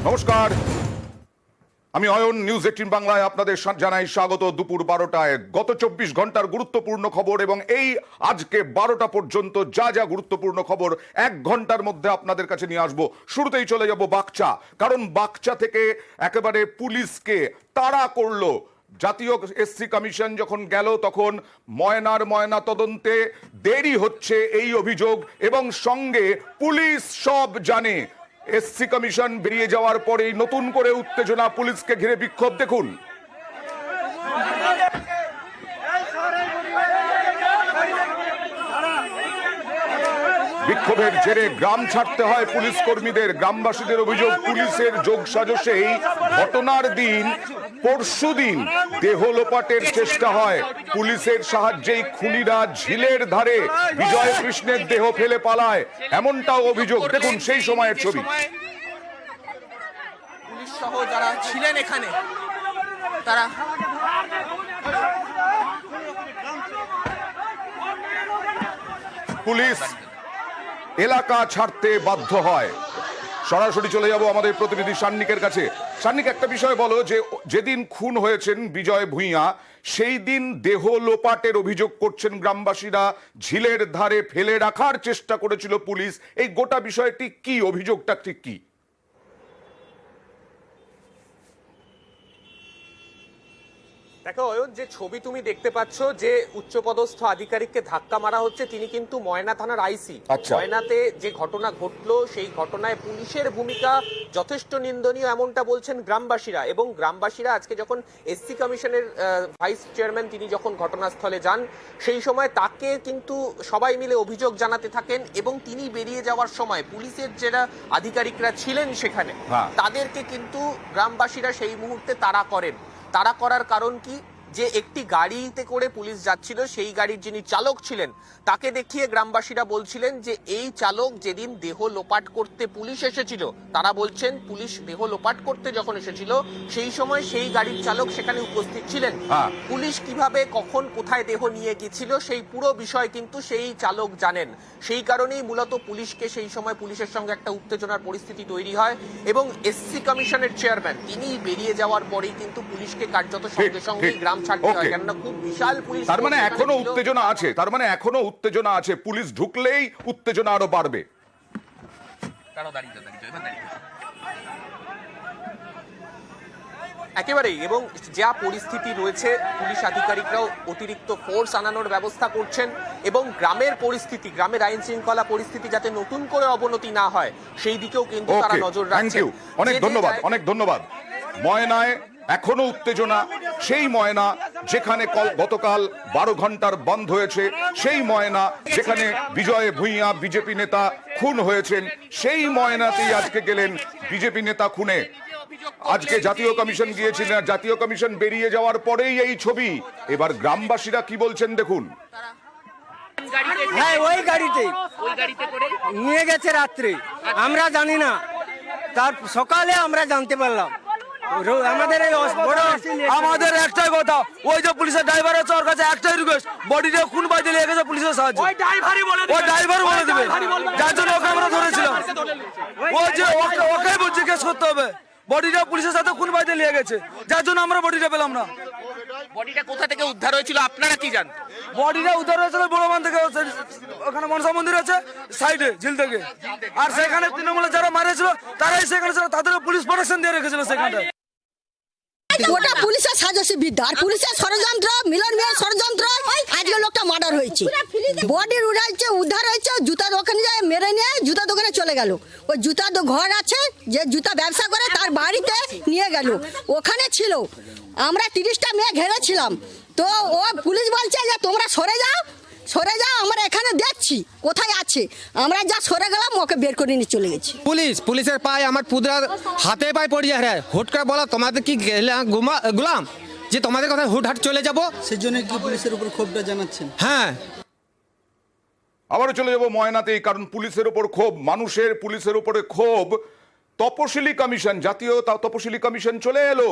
নমস্কার, আমি অয়ন, নিউজ 18 বাংলায় আপনাদের জানাই স্বাগত। দুপুর 12টায় গত 24 ঘন্টার গুরুত্বপূর্ণ খবর এবং এই আজকে 12টা পর্যন্ত যা যা গুরুত্বপূর্ণ খবর 1 ঘন্টার মধ্যে আপনাদের কাছে নিয়ে আসবো। শুরুতেই চলে যাব বাকচা, কারণ বাকচা থেকে একেবারে পুলিশকে তাড়া করলো জাতীয় এসসি কমিশন। যখন গেল তখন ময়না তদন্তে দেরি হচ্ছে এই অভিযোগ, এবং সঙ্গে পুলিশ সব জানে। এসসি কমিশন বেরিয়ে যাওয়ার পরেই নতুন করে উত্তেজনা, পুলিশকে ঘিরে বিক্ষোভ। দেখুন, বিক্ষোভের জেরে গ্রাম ছাড়তে হয় পুলিশ কর্মীদের। গ্রামবাসীদের অভিযোগ, পুলিশের যোগসাজশেই ঘটনার দিন পরশুদিন দেহ লোপাটের চেষ্টা হয়। পুলিশের সাহায্যেই খুনিরা ঝিলের ধারে বিজয় কৃষ্ণের দেহ ফেলে পালায়, এমনটাও অভিযোগ। দেখুন সেই সময়ের ছবি। পুলিশ সহ যারা ছিলেন এখানে তারা পুলিশ এলাকা ছাড়তে বাধ্য হয়। সরাসরি চলে যাব আমাদের প্রতিনিধি সান্নিকের কাছে। সান্নিক, একটা বিষয় বলো, যে যেদিন খুন হয়েছেন বিজয় ভূঁইয়া সেই দিন দেহ লোপাটের অভিযোগ করছেন গ্রামবাসীরা, ঝিলের ধারে ফেলে রাখার চেষ্টা করেছিল পুলিশ। এই গোটা বিষয়টি কি, অভিযোগটা ঠিক কি? দেখো অয়ন, যে ছবি তুমি দেখতে পাচ্ছ, যে উচ্চপদস্থ আধিকারিককে ধাক্কা মারা হচ্ছে তিনি কিন্তু ময়না থানার আইসি। ময়নাতে যে ঘটনা ঘটলো সেই ঘটনায় পুলিশের ভূমিকা যথেষ্ট নিন্দনীয়, এমনটা বলছেন গ্রামবাসীরা। এবং গ্রামবাসীরা আজকে যখন এসসি কমিশনের ভাইস চেয়ারম্যান তিনি যখন ঘটনাস্থলে যান, সেই সময় তাকে কিন্তু সবাই মিলে অভিযোগ জানাতে থাকেন, এবং তিনি বেরিয়ে যাওয়ার সময় পুলিশের যারা আধিকারিকরা ছিলেন সেখানে তাদেরকে কিন্তু গ্রামবাসীরা সেই মুহূর্তে তাড়া করেন। তাড়া করার কারণ কি, যে একটি গাড়িতে করে পুলিশ যাচ্ছিল, সেই গাড়ির যিনি চালক ছিলেন তাকে দেখিয়ে গ্রামবাসীরা বলছিলেন যে এই চালক যেদিন দেহ লোপাট করতে পুলিশ এসেছিল, তারা বলছেন পুলিশ দেহ লোপাট করতে যখন এসেছিল সেই সময় সেই গাড়ির চালক সেখানে উপস্থিত ছিলেন। পুলিশ কিভাবে কখন কোথায় দেহ নিয়ে গেছিল সেই পুরো বিষয় কিন্তু সেই চালক জানেন। সেই কারণেই মূলত পুলিশকে সেই সময় পুলিশের সঙ্গে একটা উত্তেজনার পরিস্থিতি তৈরি হয়, এবং এসসি কমিশনের চেয়ারম্যান তিনি বেরিয়ে যাওয়ার পরেই কিন্তু পুলিশকে কার্যত সঙ্গে সঙ্গে গ্রাম ছাড়তে হয়, কেননা খুব বিশাল পুলিশ। তার মানে এখনো উত্তেজনা আছে, উত্তেজনা আছে। পুলিশ ঢুকলেই উত্তেজনা আরো বাড়বে। একেবারেই, এবং যা পরিস্থিতি রয়েছে পুলিশ আধিকারিকরাও অতিরিক্ত ফোর্স আনানোর ব্যবস্থা করছেন, এবং গ্রামের পরিস্থিতি, গ্রামের আইন শৃঙ্খলা পরিস্থিতি যাতে নতুন করে অবনতি না হয় সেই দিকেও কিন্তু তারা নজর রাখছেন। অনেক ধন্যবাদ। ময়নায় এখনো উত্তেজনা, সেই ময়না যেখানে গতকাল 12 ঘন্টার বন্ধ হয়েছে, সেই ময়না যেখানে বিজয় ভূঁইয়া বিজেপি নেতা খুন হয়েছেন, সেই ময়নাতেই আজকে গেলেন বিজেপি নেতা খুনে। আজকে জাতীয় কমিশন গিয়েছিলেন, জাতীয় কমিশন বেরিয়ে যাওয়ার পরেই এই ছবি। এবার গ্রামবাসীরা কি বলছেন দেখুন। হ্যাঁ, ওই গাড়িতে করে নিয়ে গেছে রাত্রে, আমরা জানি না, তার সকালে আমরা জানতে পারলাম। আমাদের একটাই কথা, ওই যে পুলিশের ড্রাইভার আছে ওর কাছে একটাই রিকোয়েস্ট, বডিটা খুন পাইতে নিয়ে গেছে পুলিশের সাহায্য। ওই ড্রাইভার বলে দিবে, যার জন্য ওকে আমরা ধরেছিলাম। ওই যে ওকে জিজ্ঞেস করতে হবে, বডিটা পুলিশের সাথে খুন পাইতে নিয়ে গেছে, যার জন্য আমরা বডিটা পেলাম না। বডিটা কোথা থেকে উদ্ধার হয়েছিল আপনারা কি জানেন? বডিটা উদ্ধার হয়েছিল বড়মান থেকে, ওখানে মনসা মন্দির আছে সাইডে ঝিল থেকে, আর সেখানে তৃণমূলের যারা মারেছিল তারাই সেখানে ছিল, তাদের পুলিশ প্রোটেকশন দিয়ে রেখেছিল সেখানটা। ওটা পুলিশের সাজসী বিদ্যা আর পুলিশের ষড়যন্ত্র, মিলন মেয়ের ষড়যন্ত্র। আজকে লোকটা মার্ডার হয়েছে, বডির উদ্ধার হয়েছে, জুতা দোকানে যায় মেরে নিয়ে জুতা দোকানে চলে গেল। ওই জুতা ঘর আছে, যে জুতা ব্যবসা করে তার বাড়িতে নিয়ে গেল, ওখানে ছিল। আমরা 30টা মেয়ে ঘেরেছিলাম, তো ও পুলিশ বলছে যে তোমরা সরে যাও, আমরা এখানে দেখছি কোথায় আছে। আমরা যা সরে গেলাম, ওকে বের করে নিয়ে চলে গেছি। পুলিশের পায়ে আমার পুদরা হাতে পায়ে পড়ে যায়, হুট করে বলা তোমাদের কি গুলাম যে তোমাদের কথা হুটহাট চলে যাব, সেই জন্য কি পুলিশের উপর ক্ষোভটা জানাচ্ছেন? হ্যাঁ, আবারও চলে যাব ময়নাতেই, কারণ পুলিশের উপর ক্ষোভ, মানুষের পুলিশের উপরে ক্ষোভ। তপশিলি কমিশন, জাতীয় তপশিলি কমিশন চলে এলো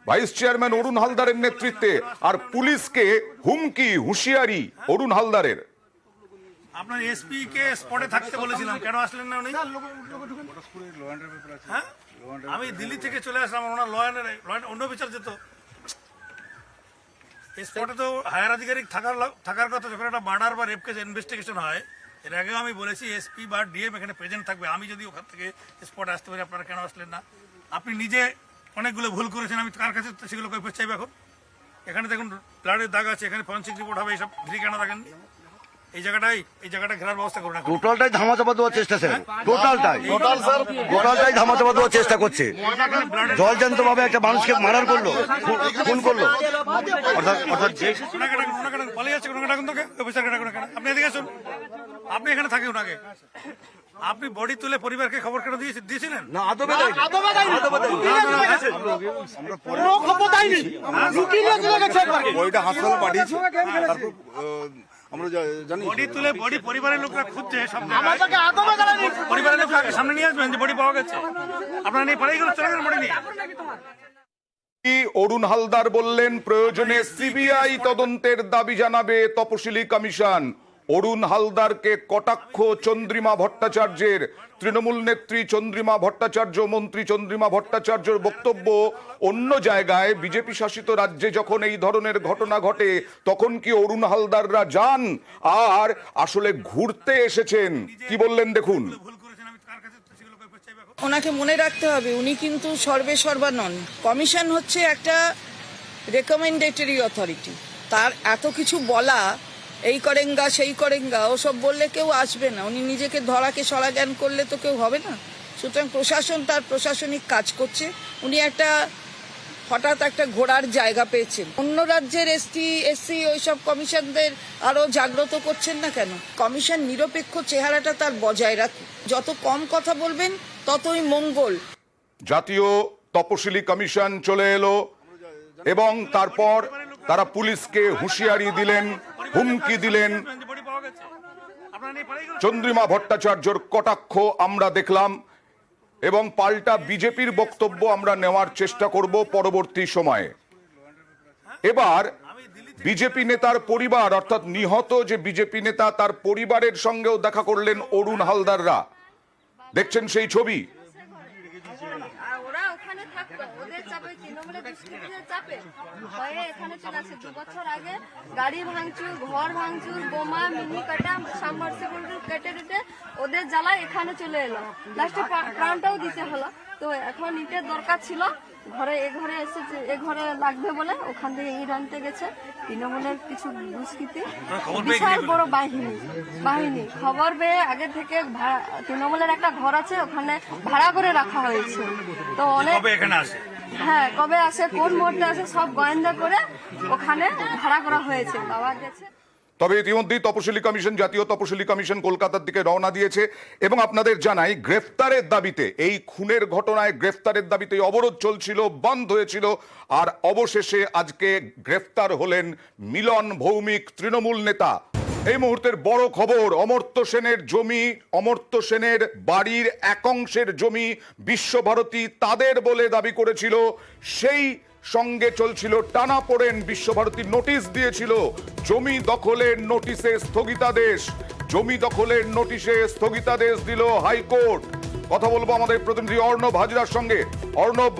ভাইস চেয়ারম্যান অরুণ হালদারের নেতৃত্বে, আর পুলিশকে হুমকি হুঁশিয়ারি অরুণ হালদারের। আপনার এসপি কে স্পটে থাকতে বলেছিলাম, কেন আসলেন না উনি? হ্যাঁ, আমি দিল্লি থেকে চলে আসলাম, ওনার ল অ্যান্ড অন্য বিচার যেত স্পটে তো হায়ার আধিকারিক থাকার কথা। যখন একটা মার্ডার বা রেপ কেস ইনভেস্টিগেশন হয়, এর আগেও আমি বলেছি এসপি বা ডিএম এখানে প্রেজেন্ট থাকবে। আমি যদি ওখান থেকে স্পটে আসতে পারি, আপনারা কেন আসলেন না? আপনি নিজে অনেকগুলো ভুল করেছেন, আমি কার কাছে সেগুলো কৈফিয়ত চাইবে? এখন এখানে দেখুন ব্লাডের দাগ আছে, এখানে ফরেনসিক রিপোর্ট হবে, এইসব ঘিরে কেন রাখেন? এই জায়গাটা ঘেরার ব্যবস্থা করুন। টোটালটাই ধামাচাপা দেওয়ার চেষ্টা স্যার, টোটালটাই ধামাচাপা দেওয়ার চেষ্টা করছে। জলজান্ত ভাবে একটা মানুষকে মার্ডার করলো, খুন করলো। অর্থাৎ যে পালিয়ে যাচ্ছে, আপনি এদিকে আসুন, আপনি এখানে থাকেন ওনাকে। আপনি বডি তুলে পরিবারকে খবর কেন দিয়েছিলেন? না আদবে দেয়নি। বইটা হাসপাতালে পাঠিয়েছি, আমরা জানি বডি তুলে বডি পরিবারের লোকরা খুঁজছে সব জায়গায়। পরিবারের লোক সামনে নিয়ে আসবেন যে বডি পাওয়া গেছে, আপনারা নিয়ে পালিয়ে গেলে চলে গেলেন বডি নিয়ে। অরুণ হালদার বললেন প্রয়োজনে সিবিআই তদন্তের দাবি জানাবে তপশিলি কমিশন। অরুণ হালদারকে কটাক্ষ চন্দ্রিমা ভট্টাচার্যের। তৃণমূল নেত্রী চন্দ্রিমা ভট্টাচার্য, মন্ত্রী চন্দ্রিমা ভট্টাচার্যর বক্তব্য, অন্য জায়গায় বিজেপি শাসিত রাজ্যে যখন এই ধরনের ঘটনা ঘটে তখন কি অরুণ হালদাররা যান, আর আসলে ঘুরতে এসেছেন? কি বললেন দেখুন। ওনাকে মনে রাখতে হবে, উনি কিন্তু সর্বে সর্বা নন। কমিশন হচ্ছে একটা রেকমেন্ডেটরি অথরিটি। তার এত কিছু বলা, এই করেঙ্গা সেই করেঙ্গা, ওসব বললে কেউ আসবে না। উনি নিজেকে ধরাকে সরা জ্ঞান করলে তো কেউ হবে না। সুতরাং প্রশাসন তার প্রশাসনিক কাজ করছে। উনি হঠাৎ একটা ঘোরার জায়গা পেয়েছেন। অন্য রাজ্যের এসসি ওইসব কমিশনদের আরো জাগ্রত করছেন না কেন? কমিশন নিরপেক্ষ চেহারাটা তার বজায় রাখে। যত কম কথা বলবেন ততই মঙ্গল। জাতীয় তপশিলি কমিশন চলে এলো এবং তারপর তারা পুলিশকে হুঁশিয়ারি দিলেন, হুমকি দিলেন। চন্দ্রিমা ভট্টাচার্যর কটাক্ষ আমরা দেখলাম এবং পাল্টা বিজেপির বক্তব্য আমরা নেওয়ার চেষ্টা করব পরবর্তী সময়ে। এবার বিজেপি নেতার পরিবার, অর্থাৎ নিহত যে বিজেপি নেতা, তার পরিবারের সঙ্গেও দেখা করলেন অরুণ হালদাররা। দেখছেন সেই ছবি। ওরা ওখানে থাকতো, ওদের চাপে, তৃণমূলের দুষ্কৃতীদের চাপে ভয়ে এখানে চলে আসে। 2 বছর আগে গাড়ি ভাঙচুর, ঘর ভাঙচুর, বোমা, মিনি কাটা, সাবমার্সিবল কেটে টেটে ওদের জ্বালায় এখানে চলে এলো। লাস্টে প্রাণটাও দিতে হলো। তো এখন ইটের দরকার ছিল, এ ঘরে এসেছে, এ ঘরে লাগবে বলে ওখান থেকে ইট আনতে গেছে তৃণমূলের কিছু দুষ্কৃতী, বিশাল বড় বাহিনী। খবর পেয়ে আগে থেকে তৃণমূলের একটা ঘর আছে, ওখানে ভাড়া করে রাখা হয়েছে। তো অনেক হ্যাঁ, কবে আসে, কোন মুহূর্তে আসে, সব গোয়েন্দা করে ওখানে ভাড়া করা হয়েছে, পাওয়া গেছে। তবে ইতিমধ্যেই তপশিলি কমিশন, জাতীয় তপশিলি কমিশন কলকাতার দিকে রওনা দিয়েছে এবং আপনাদের জানাই গ্রেফতারের দাবিতে, এই খুনের ঘটনায় গ্রেফতারের দাবিতে অবরোধ চলছিল, বন্ধ হয়েছিল, আর অবশেষে আজকে গ্রেফতার হলেন মিলন ভৌমিক, তৃণমূল নেতা। এই মুহূর্তের বড় খবর, অমর্ত্য সেনের জমি, অমর্ত্য সেনের বাড়ির একাংশের জমি বিশ্বভারতী তাদের বলে দাবি করেছিল। সেই সঙ্গে চলছিল টানাপোড়েন। বিশ্বভারতী নোটিশ দিয়েছিল, জমি দখলের নোটিশে স্থগিতাদেশ, জমি দখলের নোটিশে স্থগিতাদেশ দিল হাইকোর্ট। কথা বলবো আমাদের প্রতিনিধি অর্ণব হাজরার সঙ্গে। অর্ণব,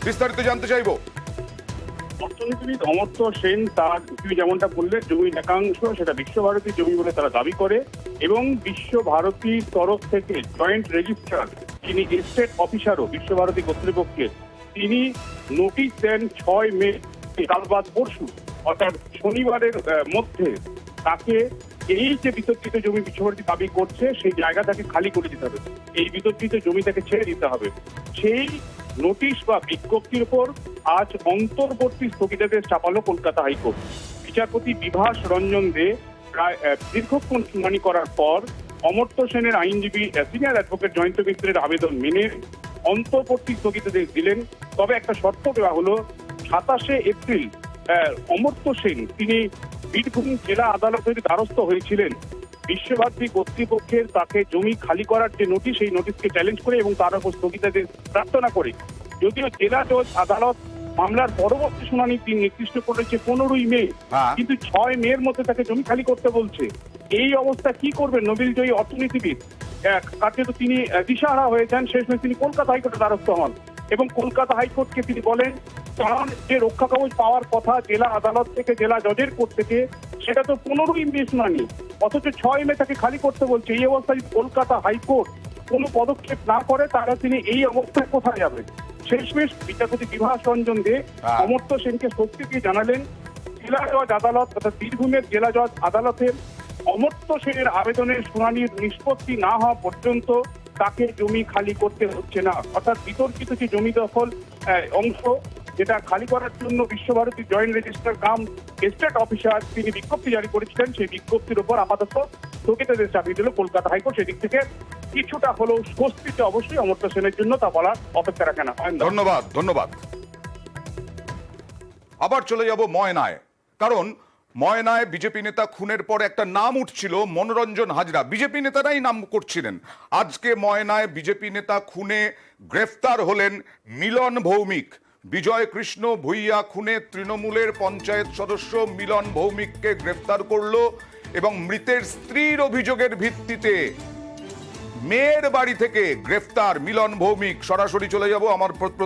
বিস্তারিত জানতে চাইবো। অর্থনীতিবিদ অমর্ত্য সেন তার তুমি যেমনটা বললে, জমির একাংশ সেটা বিশ্বভারতীর জমি বলে তারা দাবি করে এবং বিশ্বভারতীর তরফ থেকে জয়েন্ট রেজিস্ট্রার, যিনি এস্টেট অফিসারও বিশ্বভারতী কর্তৃপক্ষের, তিনি নোটিশ দেন 6 মে, কাল বাদ পরশু, অর্থাৎ শনিবারের মধ্যে তাকে এই যে বিতর্কিত জমি বিশ্বভারতী দাবি করছে সেই জায়গা তাকে খালি করে দিতে হবে, এই বিতর্কিত জমি তাকে ছেড়ে দিতে হবে। সেই নোটিশ বা বিজ্ঞপ্তির উপর আজ অন্তর্বর্তী স্থগিতাদেশ চাপালো কলকাতা হাইকোর্ট। বিচারপতি বিভাস রঞ্জন দে প্রায় দীর্ঘক্ষণ শুনানি করার পর অমর্ত্য সেনের আইনজীবী সিনিয়র অ্যাডভোকেট জয়ন্ত মিত্রের আবেদন মেনে অন্তর্বর্তী স্থগিতাদেশ দিলেন। তবে একটা শর্ত দেওয়া হলো, 27শে এপ্রিল অমর্ত্য সেন তিনি বীরভূম জেলা আদালতের দ্বারস্থ হয়েছিলেন বিশ্বভারতী কর্তৃপক্ষের তাকে জমি খালি করার যে নোটিশ, সেই নোটিশকে চ্যালেঞ্জ করে এবং তার উপর স্থগিতাদেশ প্রার্থনা করে। যদিও জেলা জজ আদালত মামলার পরবর্তী শুনানি দিন নির্দিষ্ট করেছে 15ই মে, কিন্তু 6 মের মধ্যে তাকে জমি খালি করতে বলছে। এই অবস্থা কি করবেন নবিল জয়ী অর্থনীতিবিদ? কার্যত তিনি দিশাহারা হয়েছেন। শেষমেশ তিনি কলকাতা হাইকোর্টের দ্বারস্থ হন এবং কলকাতা হাইকোর্টকে তিনি বলেন তার যে রক্ষা কবচ পাওয়ার কথা জেলা আদালত থেকে, জেলা জজের কোর্ট থেকে, সেটা তো 15ই মে শুনানি, অথচ 6 মে তাকে খালি করতে বলছে। এই অবস্থায় কলকাতা হাইকোর্ট কোনো পদক্ষেপ না করে তারা তিনি এই অবস্থায় কোথায় যাবেন? শেষমেশ বিচারপতি বিভাস রঞ্জন দে অমর্ত্য সেনকে স্বস্তি দিয়ে জানালেন জেলা জজ আদালত অর্থাৎ বীরভূমের জেলা জজ আদালতের অমর্ত্য সেনের আবেদনের শুনানির নিষ্পত্তি না হওয়া পর্যন্ত তাকে জমি খালি করতে হচ্ছে না। অর্থাৎ বিতর্কিত যে জমি দখল অংশ যেটা খালি করার জন্য বিশ্বভারতী জয়েন্ট রেজিস্ট্রার কাম এস্টেট অফিসার তিনি বিজ্ঞপ্তি জারি করেছিলেন, সেই বিজ্ঞপ্তির উপর আপাতত স্থগিতাদেশ চাপিয়ে দিল কলকাতা হাইকোর্ট। সেদিক থেকে কিছুটা হলেও স্বস্তিতে অবশ্যই অমর্ত্য সেনের জন্য, তা বলার অপেক্ষা রাখে না। ধন্যবাদ, ধন্যবাদ। আবার চলে যাব ময়নায়, কারণ ময়নায় বিজেপি নেতা খুনের পর একটা নাম উঠছিল মনোরঞ্জন হাজরা, বিজেপি নেতারাই নাম করছিলেন। আজকে ময়নায় বিজেপি নেতা খুনে গ্রেফতার হলেন মিলন ভৌমিক। বিজয় কৃষ্ণ ভুইয়া খুনে তৃণমূলের পঞ্চায়েত সদস্য মিলন ভৌমিককে গ্রেফতার করলো এবং মৃতের স্ত্রীর অভিযোগের ভিত্তিতে মেয়ের বাড়ি থেকে গ্রেফতার মিলন ভৌমিক। সরাসরি চলে যাব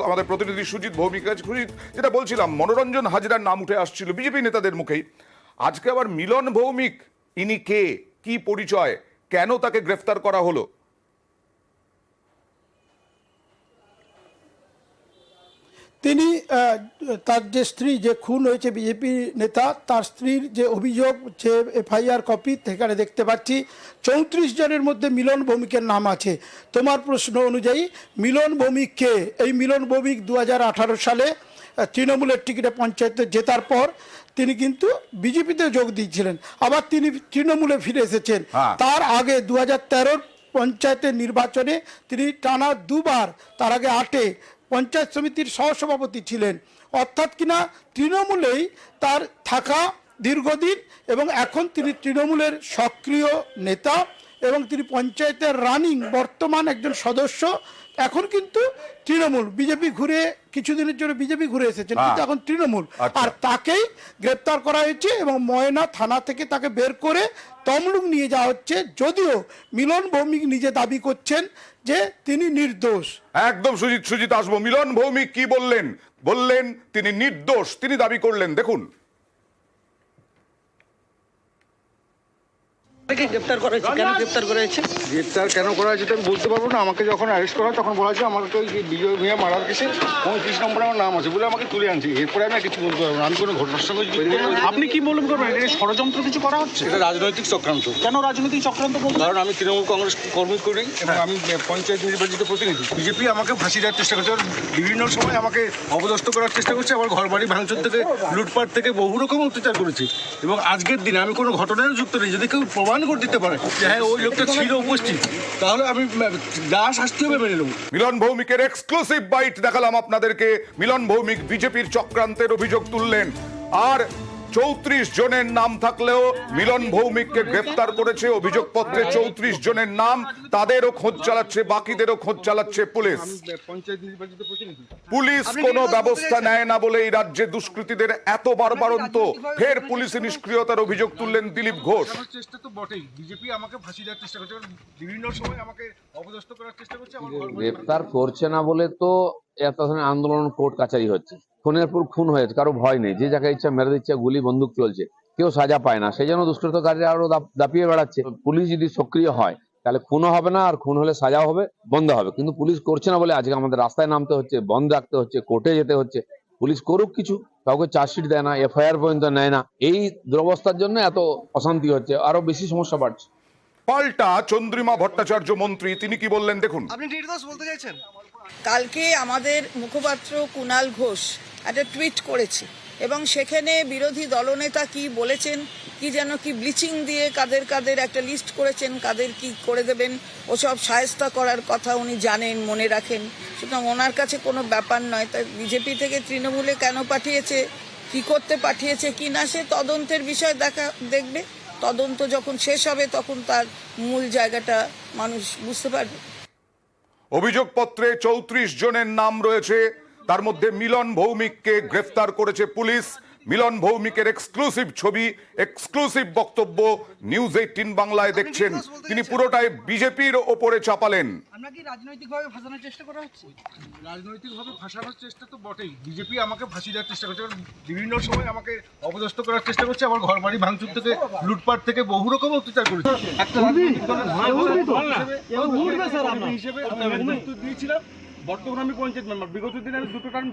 আমাদের প্রতিনিধি সুজিত ভৌমিক। সুজিত, যেটা বলছিলাম, মনোরঞ্জন হাজরার নাম উঠে আসছিল বিজেপি নেতাদের মুখেই, আজকে আবার মিলন ভৌমিক, ইনি কে, কি পরিচয়, কেন তাকে গ্রেফতার করা হলো? তিনি তার যে স্ত্রী যে খুন হয়েছে বিজেপি নেতা, তার স্ত্রীর যে অভিযোগ, যে এফআইআর কপি সেখানে দেখতে পাচ্ছি 34 জনের মধ্যে মিলন ভৌমিকের নাম আছে। তোমার প্রশ্ন অনুযায়ী মিলন ভৌমিক কে? এই মিলন ভৌমিক 2018 সালে তৃণমূলের টিকিটে পঞ্চায়েতে জেতার পর তিনি কিন্তু বিজেপিতে যোগ দিয়েছিলেন, আবার তিনি তৃণমূলে ফিরে এসেছেন। তার আগে 2013 পঞ্চায়েতের নির্বাচনে তিনি টানা 2 বার, তার আগে 8-এ পঞ্চায়েত সমিতির সহসভাপতি ছিলেন। অর্থাৎ কিনা তৃণমূলেই তার থাকা দীর্ঘদিন এবং এখন তিনি তৃণমূলের সক্রিয় নেতা এবং তিনি পঞ্চায়েতের রানিং বর্তমান একজন সদস্য। এখন কিন্তু তৃণমূল বিজেপি ঘুরে, কিছুদিনের জন্য বিজেপি ঘুরে এসেছেন, কিন্তু এখন তৃণমূল। আর তাকেই গ্রেপ্তার করা হয়েছে এবং ময়না থানা থেকে তাকে বের করে তমলুক নিয়ে যাওয়া হচ্ছে, যদিও মিলন ভৌমিক নিজে দাবি করছেন যে তিনি নির্দোষ। একদম সুজিত আসবো। মিলন ভৌমিক কি বললেন? বললেন তিনি নির্দোষ, তিনি দাবি করলেন, দেখুন। গ্রেপ্তার কেন করা হয়েছে আমি বলতে পারবো না। আমাকে যখন অ্যারেস্ট করা তখন বলা হয়েছে আমাকে ওই বিজয় মিয়া মারার কেসে 35 নম্বরে আমার নাম আছে বলে আমাকে তুলে আনছি। এরপরে আমি কিছু বলতে পারবো না, আমি কোনো ঘটনার সঙ্গে। আপনি কি বলবেন করবেন? এটা ষড়যন্ত্র কিছু করা হচ্ছে? এটা রাজনৈতিক চক্রান্ত। কেন রাজনৈতিক চক্রান্ত? কারণ আমি তৃণমূল কংগ্রেস কর্মী করি এবং আমি পঞ্চায়েত নির্বাচিত প্রতিনিধি। বিজেপি আমাকে ফাঁসি দেওয়ার চেষ্টা করছে, বিভিন্ন সময় আমাকে অপদস্থ করার চেষ্টা করছে, আমার ঘর বাড়ি ভাঙচুর থেকে লুটপাট থেকে বহু রকম অত্যাচার করেছে। এবং আজকের দিনে আমি কোনো ঘটনায় যুক্ত নেই। যদি কেউ প্রমাণ করে দিতে পারে যে হ্যাঁ ওই লোকটা ছিল উপস্থিত, তাহলে আমি যা শাস্তি হবে মেনে নেব। মিলন ভৌমিকের এক্সক্লুসিভ বাইট দেখালাম আপনাদেরকে। মিলন ভৌমিক বিজেপির চক্রান্তের অভিযোগ তুললেন, আর 34 জনের নাম থাকলেও মিলন ভৌমিককে গ্রেফতার করেছে। অভিযোগপত্রে 34 জনের নাম, তাদেরও খোঁজ চালাচ্ছে, বাকিদেরও খোঁজ চালাচ্ছে পুলিশ। পুলিশ কোনো ব্যবস্থা নেয় না বলে এই রাজ্যে দুষ্কৃতীদের এত বারবারন্ত, ফের পুলিশি নিষ্ক্রিয়তার অভিযোগ তুললেন দিলীপ ঘোষ। চেষ্টা তো বটেই, বিজেপি আমাকে ফাঁসি দেওয়ার চেষ্টা করছে, বিভিন্ন সময় আমাকে অপদস্থ করার চেষ্টা করছে। গ্রেফতার করছে না বলে তো এত ধরনের আন্দোলন, কোর্ট কাছারি হচ্ছে। খুনের পর খুন হয়েছে, কারো ভয় নেই, যে জায়গায় ইচ্ছা মেরে দিচ্ছে, গুলি বন্দুক চলছে, কেউ সাজা পায় না। সেই জন্য দুষ্কৃতকারীরা আরো দাপিয়ে বেড়াচ্ছে। পুলিশ যদি সক্রিয় হয় তাহলে খুনও হবে না, আর খুন হলে সাজাও হবে, বন্ধ হবে। কিন্তু পুলিশ করছে না বলে আজকে আমাদের রাস্তায় নামতে হচ্ছে, বন্ধ রাখতে হচ্ছে, কোর্টে যেতে হচ্ছে। পুলিশ করুক কিছু, কাউকে চার্জশিট দেয় না, এফআইআর পর্যন্ত নেয় না। এই দুরবস্থার জন্য এত অশান্তি হচ্ছে, আরো বেশি সমস্যা বাড়ছে। পাল্টা চন্দ্রিমা ভট্টাচার্য মন্ত্রী, তিনি কি বললেন দেখুন। আপনি নির্দোষ বলতে চাইছেন? কালকে আমাদের মুখপাত্র কুণাল ঘোষ একটা টুইট করেছে এবং সেখানে বিরোধী দলনেতা কি বলেছেন, কি যেন কি ব্লিচিং দিয়ে কাদের কাদের একটা লিস্ট করেছেন, কাদের কি করে দেবেন, ওসব সায়স্তা করার কথা উনি জানেন, মনে রাখেন। সুতরাং ওনার কাছে কোনো ব্যাপার নয়। তাই বিজেপি থেকে তৃণমূলে কেন পাঠিয়েছে, কি করতে পাঠিয়েছে কি না, সে তদন্তের বিষয় দেখবে। তদন্ত যখন শেষ হবে তখন তার মূল জায়গাটা মানুষ বুঝতে পারবে। অভিযোগপত্রে 34 জনের নাম রয়েছে, তার মধ্যে মিলন ভৌমিককে গ্রেফতার করেছে পুলিশ। মিলন ভৌমিকের এক্সক্লুসিভ ছবি, এক্সক্লুসিভ বক্তব্য নিউজ 18 বাংলায় দেখছেন। তিনি পুরোটাই বিজেপির ওপরে চাপালেন। আপনাকে রাজনৈতিকভাবে ফাঁসানোর চেষ্টা করা হচ্ছে? রাজনৈতিকভাবে ফাঁসানোর চেষ্টা তো বটেই। বিজেপি আমাকে ফাঁসি দেওয়ার চেষ্টা করছে, বিভিন্ন সময় আমাকে অপদস্থ করার চেষ্টা করছে, আমার ঘর বাড়ি ভাঙচুর থেকে, লুটপাট থেকে বহু রকম অত্যাচার করেছে। একটা রাজনৈতিক দলের হিসেবে আমি দায়িত্ব দিয়েছিলাম। বর্তমানে আমি পঞ্চায়েত মেম্বার, বিগত দিনে আমি 2টো টার্ম।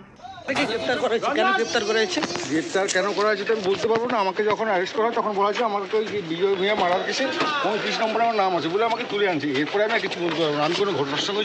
গ্রেপ্তার কেন করা হয়েছে আমি বলতে পারবো না। আমাকে যখন অ্যারেস্ট করা হয় তখন বলা হয়েছে আমাকে ওই বিজয় ভূঁইয়া মারার কেসে 35 নম্বরে আমার নাম আছে বলে আমাকে তুলে আনছে। এরপরে আমি আর কিছু বলতে পারবো না, আমি কোনো ঘটনার সঙ্গে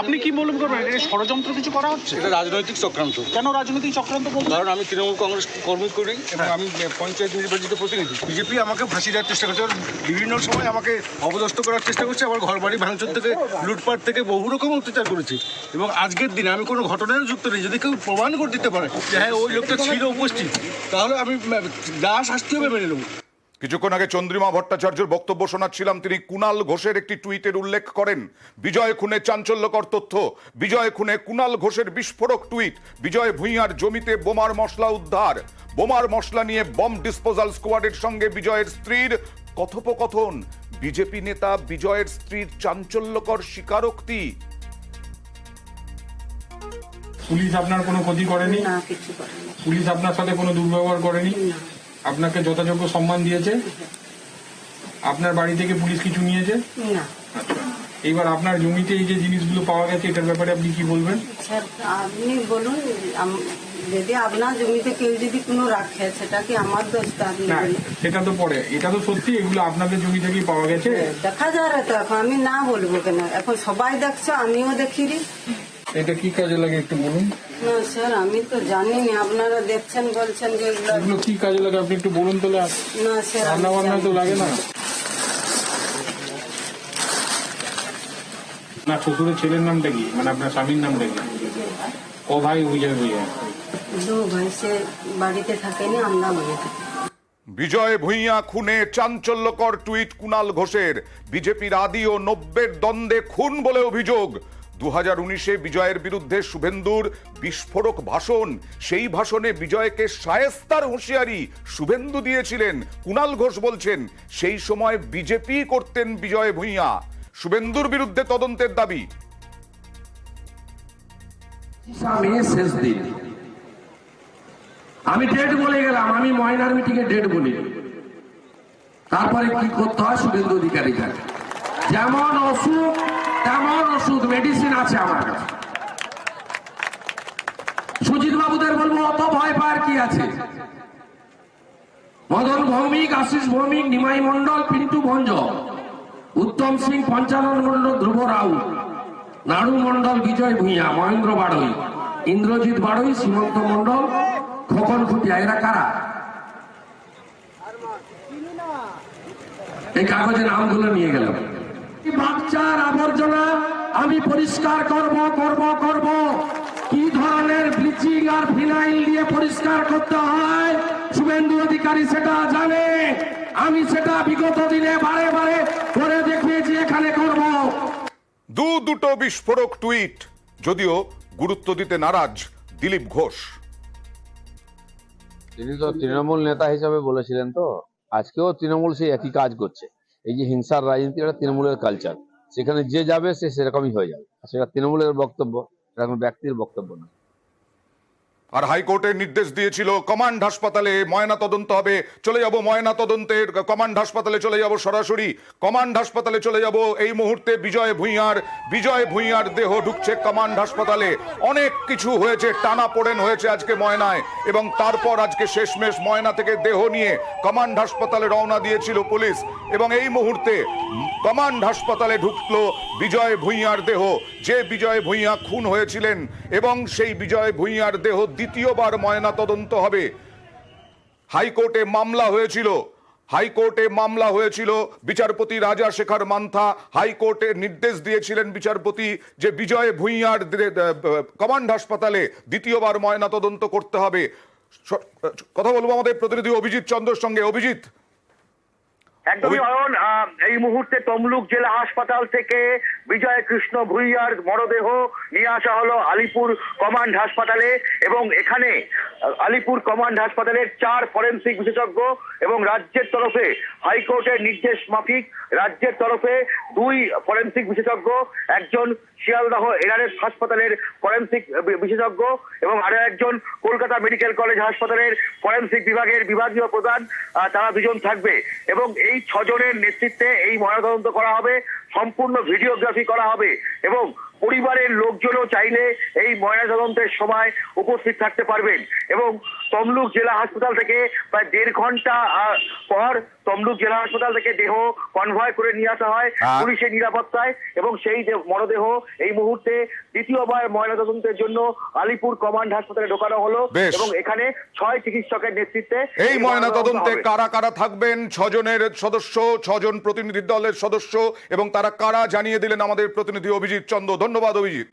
আপনি কি মনে করবেন এটা ষড়যন্ত্র কিছু করা হচ্ছে? এটা রাজনৈতিক চক্রান্ত। কেন রাজনৈতিক চক্রান্ত বলছেন? কারণ আমি তৃণমূল কংগ্রেস কর্মী করি এবং আমি পঞ্চায়েত নির্বাচিত প্রতিনিধি। বিজেপি আমাকে ফাঁসি দেওয়ার চেষ্টা করছে, বিভিন্ন সময় আমাকে অপদস্থ করার চেষ্টা করছে, আমার ঘর বাড়ি ভাঙচুর থেকে, লুটপাট থেকে বহু রকম অত্যাচার করেছে। এবং আজকের দিনে আমি কোনো ঘটনার যুক্ত নেই। যদি কেউ প্রমাণ করে দিতে পারে যে হ্যাঁ ওই লোকটা ছিল উপস্থিত, তাহলে আমি যা শাস্তি হবে মেনে নেব। কিছুক্ষণ আগে চন্দ্রিমা ভট্টাচার্যের বক্তব্য শোনাচ্ছিলাম। তিনি কুণাল ঘোষের একটি টুইটের উল্লেখ করেন। বিজয় খুনে চাঞ্চল্যকর তথ্য, বিজয় খুনে কুণাল ঘোষের বিস্ফোরক টুইট, বিজয় ভূঁইয়ার জমিতে বোমার মশলা উদ্ধার, বোমার মশলা নিয়ে বম্ব ডিসপোজাল স্কোয়াডের সঙ্গে বিজয়ের স্ত্রীর কথোপকথন, বিজেপি নেতা বিজয়ের স্ত্রীর চাঞ্চল্যকর স্বীকারোক্তি। পুলিশ আপনার কোনো ক্ষতি করেনি? না, কিছু করেনি। পুলিশ আপনার সাথে কোনো দুর্ব্যবহার করেনি? আপনাকে যথাযোগ্য সম্মান দিয়েছে? আপনার বাড়ি থেকে পুলিশ কিছু নিয়েছে? না। আচ্ছা, এইবার আপনার জমিতে এই যে জিনিসগুলো পাওয়া গেছে এটার ব্যাপারে আপনি কি বলবেন? স্যার আপনি বলুন, যদি আপনার জমিতে কেউ যদি কোনো রাখে সেটা কি আমার দোষ? আপনি না, বলুন। সেটা তো পরে, এটা তো সত্যি এগুলো আপনাদের জমি থেকেই পাওয়া গেছে। দেখা যায় তো, এখন আমি না বলবো কেন? এখন সবাই দেখছো, আমিও দেখিনি। এটা কি কাজে লাগে একটু বলুন। না স্যার, আমি তো জানিনি, আপনারা দেখছেন বলছেন যে এগুলো কি কাজে লাগে আপনি একটু বলুন তাহলে। না স্যার, রান্না বান্না তো লাগে না? না, শ্বশুরের ছেলের নামটা কি, মানে আপনার স্বামীর নামটা কি? ও ভাই বিজয় ভূঁইয়া? দু ভাই, সে বাড়িতে থাকেনি, আমরা মনে থাকি। বিজয় ভূঁইয়া খুনে চাঞ্চল্যকর টুইট কুণাল ঘোষের। বিজেপির আদি ও 90-এর দ্বন্দ্বে খুন বলে অভিযোগ। 2019-এ বিজয়ের বিরুদ্ধে শুভেন্দুর বিস্ফোরক ভাষণ, সেই ভাষণে বিজয়কে শায়েস্তার হুঁশিয়ারি শুভেন্দু দিয়েছিলেন। কুণাল ঘোষ বলছেন সেই সময় বিজেপি করতেন বিজয় ভূঁইয়া। শুভেন্দুর বিরুদ্ধে তদন্তের দাবি। শেষ দিন আমি ডেট বলে গেলাম, আমি ময়নার মিটিং এ ডেট বলি। তারপরে কি করতে হয় শুভেন্দু অধিকারী থাকে। যেমন অসুখ তেমন ওষুধ, মেডিসিন আছে আমার কাছে। সুজিত বাবুদের বলবো অত ভয় পাওয়ার কি আছে? মদন ভৌমিক, আশিস ভৌমিক, নিমাই মন্ডল, পিন্টু ভঞ্জ, উত্তম সিং, পঞ্চানন মন্ডল, ধ্রুব রাউত, নাড়ু মন্ডল, বিজয় ভূঁইয়া, মহেন্দ্র বাড়ই, ইন্দ্রজিৎ বাড়ই, সীমন্ত মন্ডল, খোকন খুটিয়া, এরা কারা? এই কাগজে নামগুলো নিয়ে গেলাম। বাচ্চার আবর্জনা আমি পরিষ্কার করব। কি ধরনের ব্লিচিং আর ফিনাইল দিয়ে পরিষ্কার করতে হয় শুভেন্দু অধিকারী সেটা জানে। আমি সেটা বিগত দিনে বারে বারে করে দেখিয়েছি, এখানে করব। দুটো বিস্ফোরক টুইট, যদিও গুরুত্ব দিতে নারাজ দিলীপ ঘোষ। তিনি তো তৃণমূল নেতা হিসাবে বলেছিলেন, তো আজকেও তৃণমূল সেই একই কাজ করছে। এই যে হিংসার রাজনীতি, এটা তৃণমূলের কালচার। সেখানে যে যাবে সে সেরকমই হয়ে যাবে। সেটা তৃণমূলের বক্তব্য, এটা কোনো ব্যক্তির বক্তব্য না। আর হাইকোর্টের নির্দেশ দিয়েছিল কমান্ড হাসপাতালে ময়না তদন্ত হবে। চলে যাব ময়না তদন্তের, কমান্ড হাসপাতালে চলে যাব, সরাসরি কমান্ড হাসপাতালে চলে যাব। এই মুহূর্তে বিজয় ভূঁইয়ার দেহ ঢুকছে কমান্ড হাসপাতালে। অনেক কিছু হয়েছে, টানা পোড়েন হয়েছে আজকে ময়নায়, এবং তারপর আজকে শেষমেশ ময়না থেকে দেহ নিয়ে কমান্ড হাসপাতালে রওনা দিয়েছিল পুলিশ। এবং এই মুহূর্তে কমান্ড হাসপাতালে ঢুকলো বিজয় ভূঁইয়ার দেহ, যে বিজয় ভূঁইয়া খুন হয়েছিলেন, এবং সেই বিজয় ভূঁইয়ার দেহ দ্বিতীয়বার ময়না তদন্ত হবে। হাইকোর্টে মামলা হয়েছিল। বিচারপতি রাজা শেখর মান্থা হাইকোর্টে নির্দেশ দিয়েছিলেন বিচারপতি যে বিজয় ভূঁইয়ার কমান্ড হাসপাতালে দ্বিতীয়বার ময়না তদন্ত করতে হবে। কথা বলবো আমাদের প্রতিনিধি অভিজিৎ চন্দ্রের সঙ্গে। অভিজিৎ, একদমই অয়ন, এই মুহূর্তে তমলুক জেলা হাসপাতাল থেকে বিজয় কৃষ্ণ ভুইয়ার মরদেহ নিয়ে আসা হলো আলিপুর কমান্ড হাসপাতালে এবং এখানে আলিপুর কমান্ড হাসপাতালের 4 ফরেনসিক বিশেষজ্ঞ এবং রাজ্যের তরফে হাইকোর্টের নির্দেশ মাফিক রাজ্যের তরফে 2 ফরেনসিক বিশেষজ্ঞ, একজন শিয়ালদহ এনআরএস হাসপাতালের ফরেনসিক বিশেষজ্ঞ এবং আরো একজন কলকাতা মেডিকেল কলেজ হাসপাতালের ফরেনসিক বিভাগের বিভাগীয় প্রধান, তারা 2 জন থাকবে এবং এই 6 জনের নেতৃত্বে এই ময়নাতদন্ত করা হবে, সম্পূর্ণ ভিডিওগ্রাফি করা হবে এবং পরিবারের লোকজনও চাইলে এই ময়নাতদন্তের সময় উপস্থিত থাকতে পারবেন এবং তমলুক জেলা হাসপাতাল থেকে প্রায় 1.5 ঘন্টা পর তমলুক জেলা হাসপাতাল থেকে দেহ কনভয় করে নিয়ে আসা হয় পুলিশের নিরাপত্তায় এবং সেই মরদেহ এই মুহূর্তে দ্বিতীয়বার ময়নাতদন্তের জন্য আলিপুর কমান্ড হাসপাতালে ঢোকানো হলো এবং এখানে 6 চিকিৎসকের নেতৃত্বে এই ময়নাতদন্তে কারা কারা থাকবেন, 6 জনের সদস্য, 6 জন প্রতিনিধি দলের সদস্য এবং তারা কারা জানিয়ে দিলেন আমাদের প্রতিনিধি অভিজিৎ চন্দ। ধন্যবাদ অভিজিৎ।